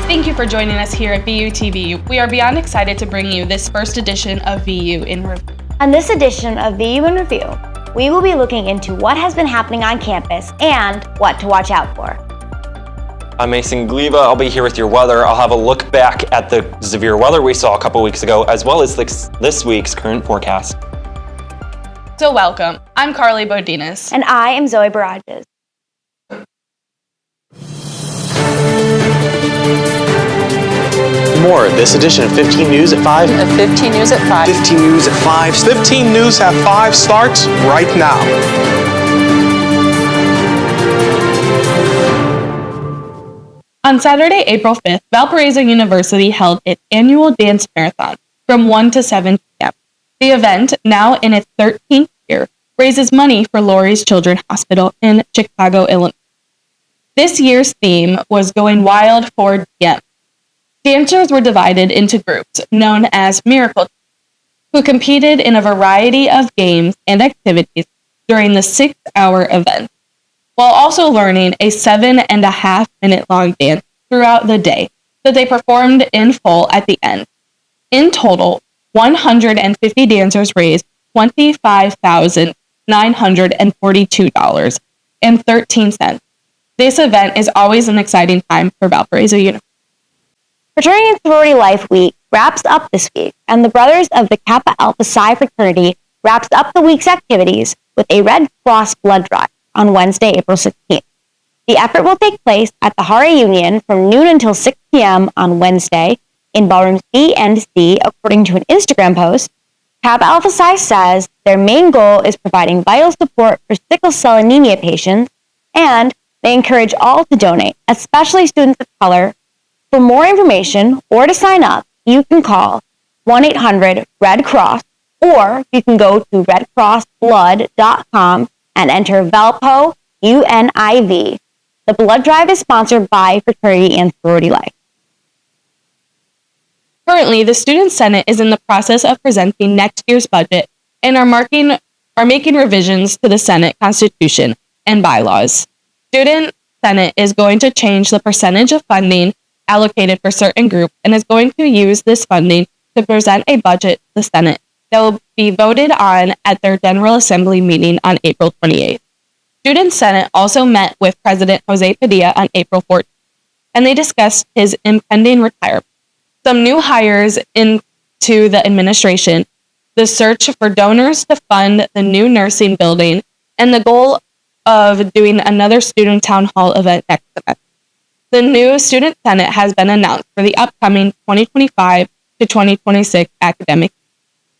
Thank you for joining us here at VUTV. We are beyond excited to bring you this first edition of VU in Review. On this edition of VU in Review, we will be looking into what has been happening on campus and what to watch out for. I'm Mason Gleva. I'll be here with your weather. I'll have a look back at the severe weather we saw a couple weeks ago, as well as this week's current forecast. So welcome. I'm Carly Bodinas. And I am Zoe Barages. More this edition of 15 News at 5. 15 News at 5. 15 News at 5. 15 News at 5 starts right now. On Saturday, April 5th, Valparaiso University held its annual dance marathon from 1 to 7 p.m. The event, now in its 13th year, raises money for Lurie's Children's Hospital in Chicago, Illinois. This year's theme was Going Wild for DM. Dancers were divided into groups known as Miracle Teams, who competed in a variety of games and activities during the 6-hour event, while also learning a 7.5-minute-long dance throughout the day that they performed in full at the end. In total, 150 dancers raised $25,942.13. This event is always an exciting time for Valparaiso University. Fraternity and Sorority Life Week wraps up this week, and the Brothers of the Kappa Alpha Psi fraternity wraps up the week's activities with a Red Cross blood drive on Wednesday, April 16th. The effort will take place at the Hara Union from noon until 6 p.m. on Wednesday in ballrooms B and C, according to an Instagram post. Kappa Alpha Psi says their main goal is providing vital support for sickle cell anemia patients, and they encourage all to donate, especially students of color. For more information or to sign up, you can call 1-800-RED-CROSS, or you can go to redcrossblood.com and enter Valpo UNIV. The blood drive is sponsored by Fraternity and Sorority Life. Currently, the Student Senate is in the process of presenting next year's budget and are making revisions to the Senate Constitution and bylaws. Student Senate is going to change the percentage of funding allocated for certain groups and is going to use this funding to present a budget to the Senate that will be voted on at their General Assembly meeting on April 28th. Student Senate also met with President Jose Padilla on April 14th, and they discussed his impending retirement, some new hires into the administration, the search for donors to fund the new nursing building, and the goal of doing another student town hall event next semester. The new Student Senate has been announced for the upcoming 2025 to 2026 academic year.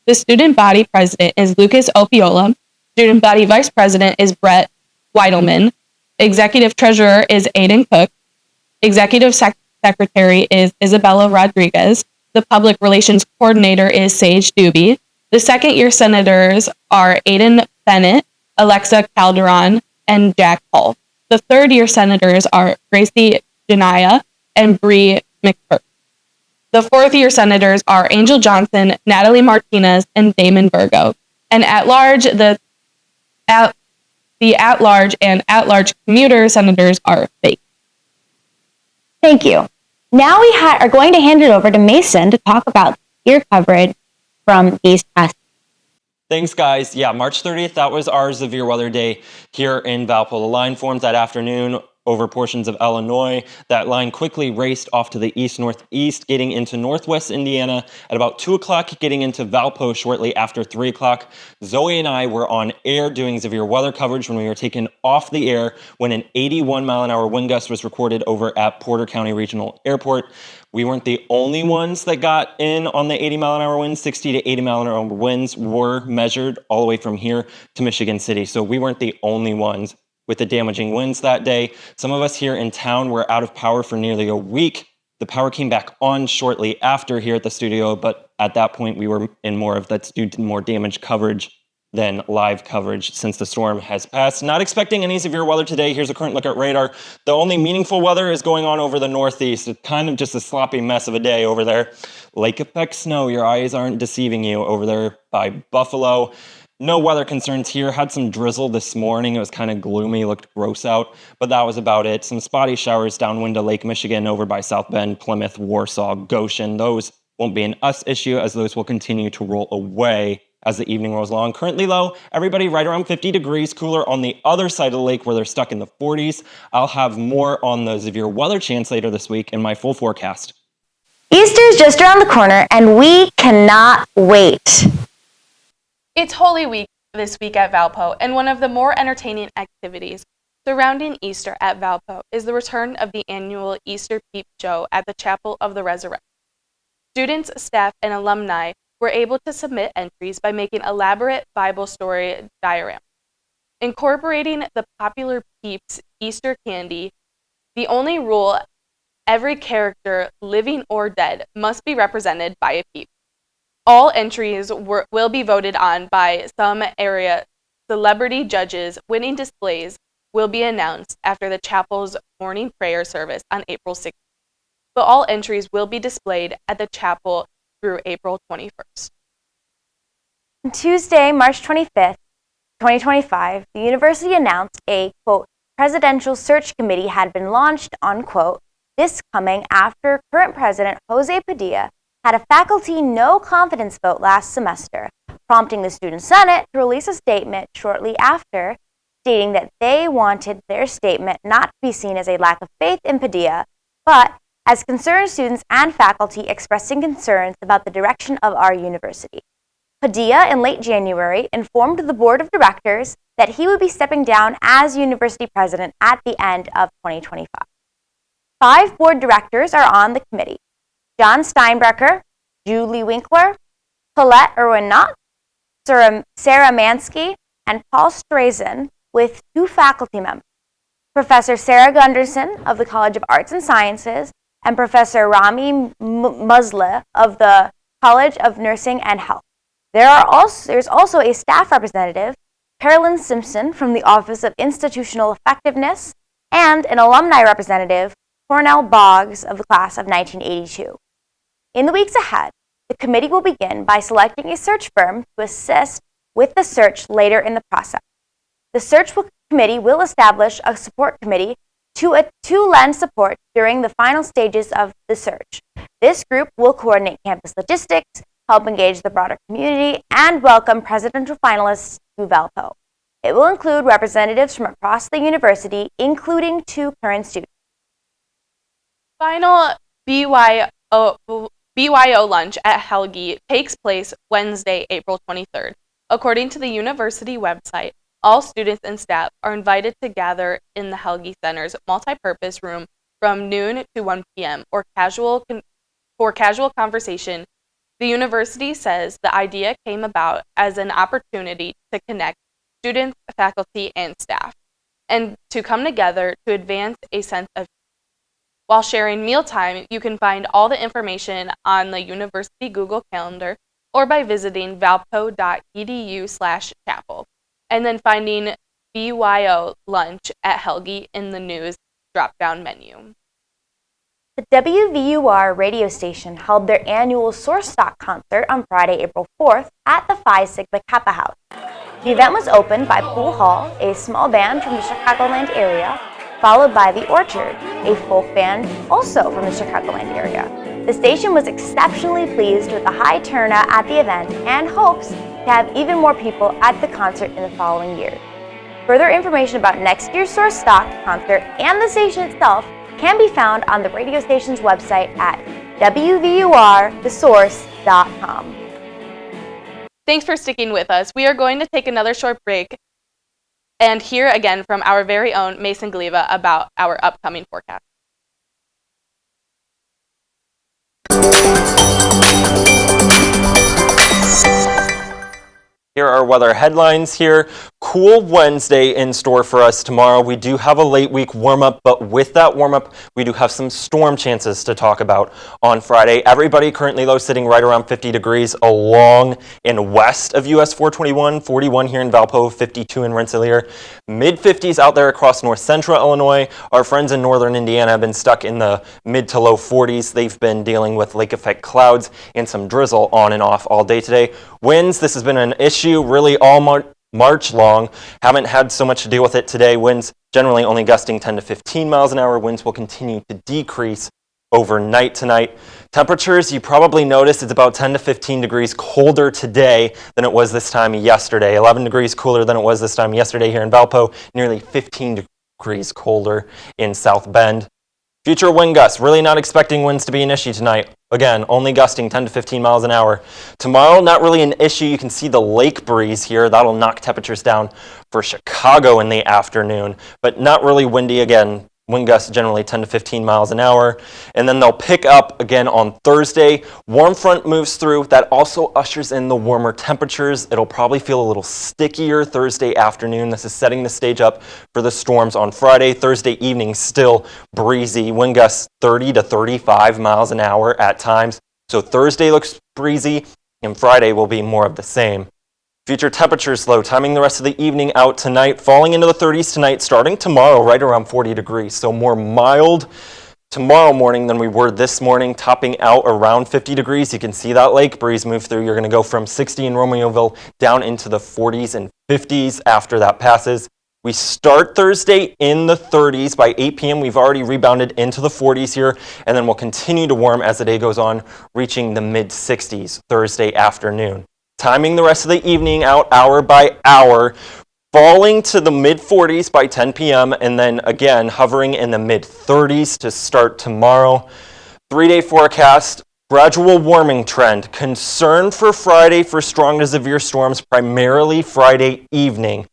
The student body president is Lucas Opiola. Student body vice president is Brett Weidelman. Executive treasurer is Aiden Cook. Executive secretary is Isabella Rodriguez. The public relations coordinator is Sage Doobie. The second-year senators are Aiden Bennett, Alexa Calderon, and Jack Hull. The third-year senators are Gracie Janaya and Bree McPhirk. The fourth-year senators are Angel Johnson, Natalie Martinez, and Damon Virgo. And at-large, the at-large and at-large commuter senators are fake. Thank you. Now we are going to hand it over to Mason to talk about your coverage from these tests. Thanks, guys. Yeah, March 30th, that was our severe weather day here in Valpo. The line formed that afternoon over portions of Illinois. That line quickly raced off to the east-northeast, getting into northwest Indiana at about 2 o'clock, getting into Valpo shortly after 3 o'clock. Zoe and I were on air doing severe weather coverage when we were taken off the air when an 81-mile-an-hour wind gust was recorded over at Porter County Regional Airport. We weren't the only ones that got in on the 80-mile-an-hour winds. 60 to 80-mile-an-hour winds were measured all the way from here to Michigan City. So we weren't the only ones with the damaging winds that day. Some of us here in town were out of power for nearly a week. The power came back on shortly after here at the studio, but at that point we were in more of that's due to more damage coverage than live coverage since the storm has passed. Not expecting any severe weather today. Here's a current look at radar. The only meaningful weather is going on over the northeast. It's kind of just a sloppy mess of a day over there. Lake effect snow, your eyes aren't deceiving you over there by Buffalo. No weather concerns here. Had some drizzle this morning. It was kind of gloomy, looked gross out, but that was about it. Some spotty showers downwind to Lake Michigan over by South Bend, Plymouth, Warsaw, Goshen. Those won't be an us issue as those will continue to roll away as the evening rolls along. Currently low, everybody right around 50 degrees, cooler on the other side of the lake where they're stuck in the 40s. I'll have more on the severe weather chance later this week in my full forecast. Easter's just around the corner, and we cannot wait. It's Holy Week this week at Valpo, and one of the more entertaining activities surrounding Easter at Valpo is the return of the annual Easter Peep Show at the Chapel of the Resurrection. Students, staff, and alumni were able to submit entries by making elaborate Bible story dioramas. Incorporating the popular Peeps Easter candy, the only rule: every character, living or dead, must be represented by a Peep. All entries will be voted on by some area celebrity judges. Winning displays will be announced after the chapel's morning prayer service on April 16th. But all entries will be displayed at the chapel through April 21st. On Tuesday, March 25th, 2025, the university announced a, quote, presidential search committee had been launched, unquote, this coming after current president Jose Padilla had a faculty no confidence vote last semester, prompting the Student Senate to release a statement shortly after, stating that they wanted their statement not to be seen as a lack of faith in Padilla, but as concerned students and faculty expressing concerns about the direction of our university. Padilla, in late January, informed the board of directors that he would be stepping down as university president at the end of 2025. 5 board directors are on the committee: John Steinbrecher, Julie Winkler, Colette Irwin-Knott, Sarah Mansky, and Paul Strazen, with 2 faculty members, Professor Sarah Gunderson of the College of Arts and Sciences and Professor Rami Musla of the College of Nursing and Health. There's also a staff representative, Carolyn Simpson from the Office of Institutional Effectiveness, and an alumni representative, Cornell Boggs of the class of 1982. In the weeks ahead, the committee will begin by selecting a search firm to assist with the search later in the process. The search committee will establish a support committee to lend support during the final stages of the search. This group will coordinate campus logistics, help engage the broader community, and welcome presidential finalists to Valpo. It will include representatives from across the university, including 2 current students. Final BYO lunch at Helgi takes place Wednesday, April 23rd. According to the university website, all students and staff are invited to gather in the Helgi Center's multi-purpose room from noon to 1 p.m. for casual conversation. The university says the idea came about as an opportunity to connect students, faculty, and staff, and to come together to advance a sense of. While sharing mealtime, you can find all the information on the university Google Calendar or by visiting valpo.edu/chapel, and then finding BYO lunch at Helgi in the news drop-down menu. The WVUR radio station held their annual Source Stock concert on Friday, April 4th at the Phi Sigma Kappa House. The event was opened by Pool Hall, a small band from the Chicagoland area, followed by The Orchard, a folk band also from the Chicagoland area. The station was exceptionally pleased with the high turnout at the event and hopes to have even more people at the concert in the following year. Further information about next year's Source Stock concert and the station itself can be found on the radio station's website at wvurthesource.com. Thanks for sticking with us. We are going to take another short break and hear again from our very own Mason Gliva about our upcoming forecast. Here are weather headlines here. Cool Wednesday in store for us tomorrow. We do have a late week warm-up, but with that warm-up, we do have some storm chances to talk about on Friday. Everybody currently, though, sitting right around 50 degrees along and west of US 421, 41 here in Valpo, 52 in Rensselaer. Mid-50s out there across north central Illinois. Our friends in northern Indiana have been stuck in the mid to low 40s. They've been dealing with lake effect clouds and some drizzle on and off all day today. Winds, this has been an issue really all March long. Haven't had so much to deal with it today. Winds generally only gusting 10 to 15 miles an hour. Winds will continue to decrease overnight tonight. Temperatures, you probably noticed it's about 10 to 15 degrees colder today than it was this time yesterday. 11 degrees cooler than it was this time yesterday here in Valpo. Nearly 15 degrees colder in South Bend. Future wind gusts, really not expecting winds to be an issue tonight. Again, only gusting 10 to 15 miles an hour. Tomorrow, not really an issue. You can see the lake breeze here. That'll knock temperatures down for Chicago in the afternoon, but not really windy again. Wind gusts generally 10 to 15 miles an hour. And then they'll pick up again on Thursday. Warm front moves through. That also ushers in the warmer temperatures. It'll probably feel a little stickier Thursday afternoon. This is setting the stage up for the storms on Friday. Thursday evening, still breezy. Wind gusts 30 to 35 miles an hour at times. So Thursday looks breezy, and Friday will be more of the same. Future temperatures low, timing the rest of the evening out tonight, falling into the 30s tonight, starting tomorrow right around 40 degrees. So more mild tomorrow morning than we were this morning, topping out around 50 degrees. You can see that lake breeze move through. You're going to go from 60 in Romeoville down into the 40s and 50s after that passes. We start Thursday in the 30s. By 8 p.m., we've already rebounded into the 40s here, and then we'll continue to warm as the day goes on, reaching the mid-60s Thursday afternoon. Timing the rest of the evening out hour by hour, falling to the mid-40s by 10 p.m. and then again hovering in the mid-30s to start tomorrow. 3-day forecast, gradual warming trend. Concern for Friday for strong to severe storms, primarily Friday evening.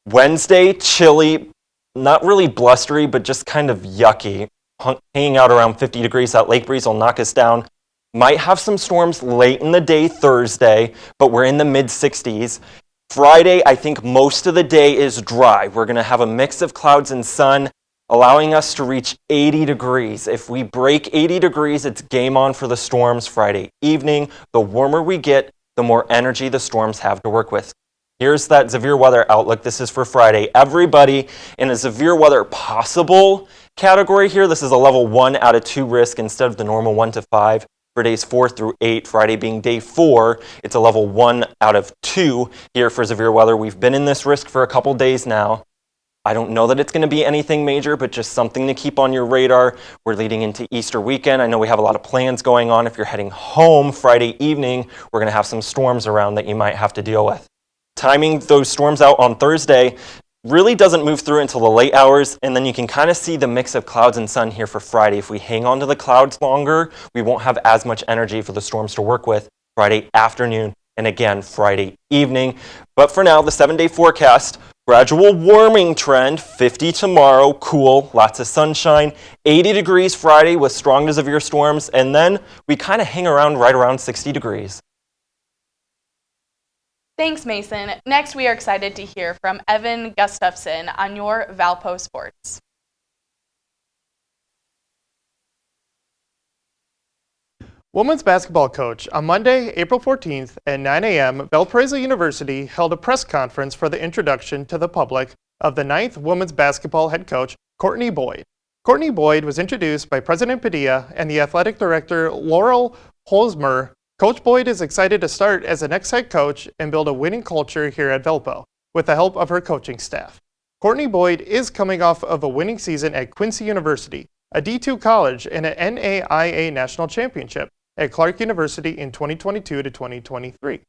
Wednesday, chilly, not really blustery, but just kind of yucky. Hanging out around 50 degrees, that lake breeze will knock us down. Might have some storms late in the day Thursday, but we're in the mid-60s. Friday, I think most of the day is dry. We're going to have a mix of clouds and sun, allowing us to reach 80 degrees. If we break 80 degrees, it's game on for the storms Friday evening. The warmer we get, the more energy the storms have to work with. Here's that severe weather outlook. This is for Friday. Everybody in a severe weather possible category here. This is a level 1 out of 2 risk instead of the normal 1 to 5. For days 4 through 8, Friday being day 4, it's a level 1 out of 2 here for severe weather. We've been in this risk for a couple days now. I don't know that it's going to be anything major, but just something to keep on your radar. We're leading into Easter weekend. I know we have a lot of plans going on. If you're heading home Friday evening, we're going to have some storms around that you might have to deal with. Timing those storms out on Thursday really doesn't move through until the late hours, and then you can kind of see the mix of clouds and sun here for Friday. If we hang on to the clouds longer, we won't have as much energy for the storms to work with Friday afternoon and again Friday evening. But for now, the 7-day forecast, gradual warming trend, 50 tomorrow, cool, lots of sunshine, 80 degrees Friday with strong to severe storms, and then we kind of hang around right around 60 degrees. Thanks, Mason. Next, we are excited to hear from Evan Gustafson on your Valpo Sports. Women's basketball coach on Monday, April 14th at 9 a.m., Valparaiso University held a press conference for the introduction to the public of the 9th women's basketball head coach, Courtney Boyd. Courtney Boyd was introduced by President Padilla and the athletic director, Laurel Holzmer. Coach Boyd is excited to start as the next head coach and build a winning culture here at Valpo with the help of her coaching staff. Courtney Boyd is coming off of a winning season at Quincy University, a D2 college, and an NAIA national championship at Clark University in 2022 to 2023.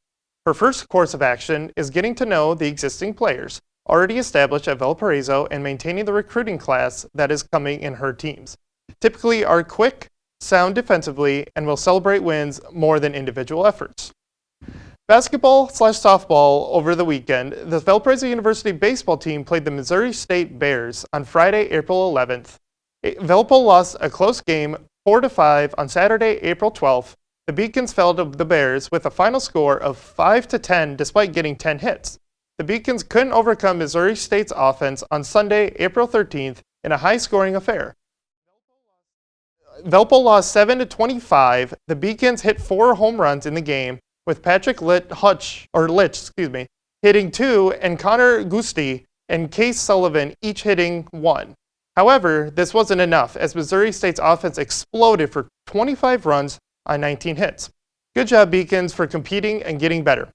Her first course of action is getting to know the existing players already established at Valparaiso and maintaining the recruiting class that is coming in her teams. Typically are quick, sound defensively, and will celebrate wins more than individual efforts. Basketball/softball over the weekend, the Valparaiso University baseball team played the Missouri State Bears on Friday, April 11th. Valpo lost a close game 4-5 on Saturday, April 12th. The Beacons fell to the Bears with a final score of 5-10 despite getting 10 hits. the Beacons couldn't overcome Missouri State's offense on Sunday, April 13th, in a high-scoring affair. Valpo lost 7-25. The Beacons hit 4 home runs in the game, with Patrick Litch, hitting 2, and Connor Gusti and Case Sullivan each hitting 1. However, this wasn't enough, as Missouri State's offense exploded for 25 runs on 19 hits. Good job, Beacons, for competing and getting better.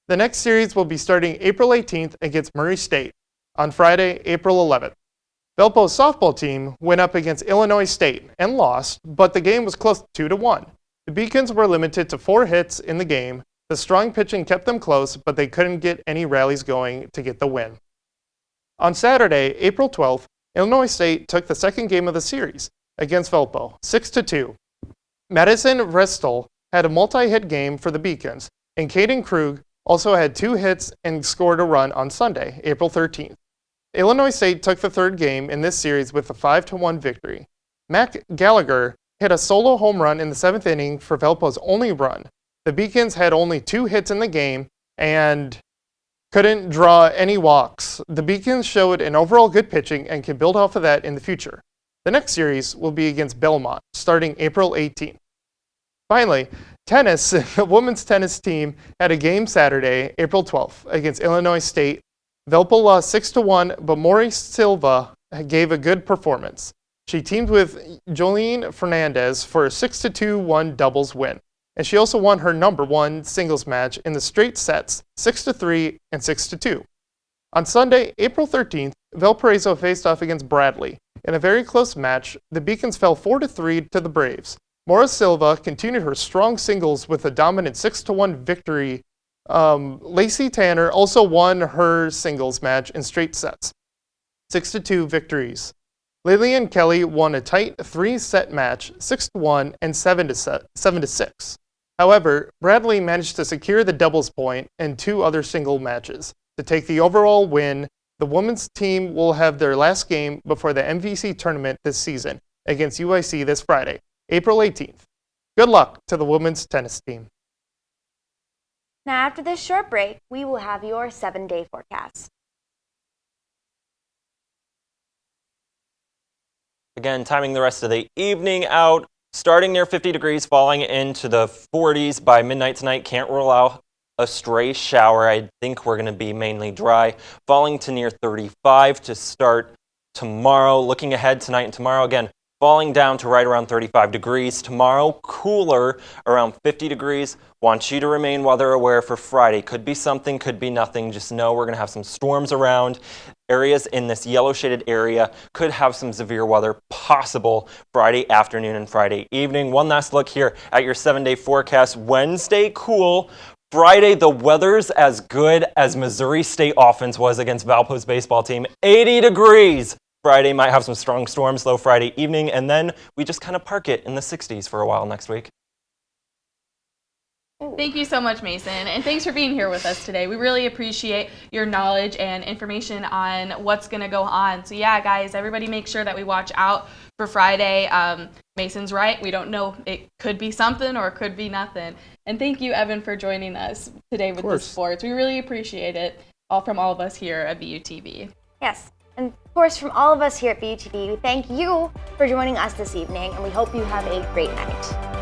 The next series will be starting April 18th against Murray State on Friday, April 11th. Valpo's softball team went up against Illinois State and lost, but the game was close 2-1. The Beacons were limited to 4 hits in the game. The strong pitching kept them close, but they couldn't get any rallies going to get the win. On Saturday, April 12th, Illinois State took the second game of the series against Valpo, 6-2. Madison Restel had a multi-hit game for the Beacons, and Caden Krug also had 2 hits and scored a run on Sunday, April 13th. Illinois State took the third game in this series with a 5-1 victory. Mac Gallagher hit a solo home run in the 7th inning for Valpo's only run. The Beacons had only 2 hits in the game and couldn't draw any walks. The Beacons showed an overall good pitching and can build off of that in the future. The next series will be against Belmont, starting April 18th. Finally, tennis. The women's tennis team had a game Saturday, April 12th, against Illinois State. Valpo lost 6-1, but Maurice Silva gave a good performance. She teamed with Jolene Fernandez for a 6-2-1 doubles win, and she also won her number 1 singles match in the straight sets, 6-3 and 6-2. On Sunday, April 13th, Valparaiso faced off against Bradley. In a very close match, the Beacons fell 4-3 to the Braves. Maurice Silva continued her strong singles with a dominant 6-1 victory. Lacey Tanner also won her singles match in straight sets, 6-2 victories. Lillian Kelly won a tight 3-set match, 6-1 and 7-6. However, Bradley managed to secure the doubles point and 2 other single matches. To take the overall win, the women's team will have their last game before the MVC tournament this season against UIC this Friday, April 18th. Good luck to the women's tennis team. Now, after this short break, we will have your 7-day forecast. Again, timing the rest of the evening out, starting near 50 degrees, falling into the 40s by midnight tonight. Can't rule out a stray shower. I think we're going to be mainly dry, falling to near 35 to start tomorrow. Looking ahead tonight and tomorrow, again, falling down to right around 35 degrees. Tomorrow, cooler, around 50 degrees. Want you to remain weather aware for Friday. Could be something, could be nothing. Just know we're going to have some storms around. Areas in this yellow shaded area could have some severe weather possible Friday afternoon and Friday evening. One last look here at your 7-day forecast. Wednesday, cool. Friday, the weather's as good as Missouri State offense was against Valpo's baseball team. 80 degrees. Friday might have some strong storms, though, Friday evening, and then we just kind of park it in the 60s for a while next week. Thank you so much, Mason, and thanks for being here with us today. We really appreciate your knowledge and information on what's going to go on. So yeah, guys, everybody make sure that we watch out for Friday. Mason's right. We don't know. It could be something or it could be nothing. And thank you, Evan, for joining us today with the sports. We really appreciate it, all from all of us here at VUTV. Yes, and of course, from all of us here at VUTV, we thank you for joining us this evening, and we hope you have a great night.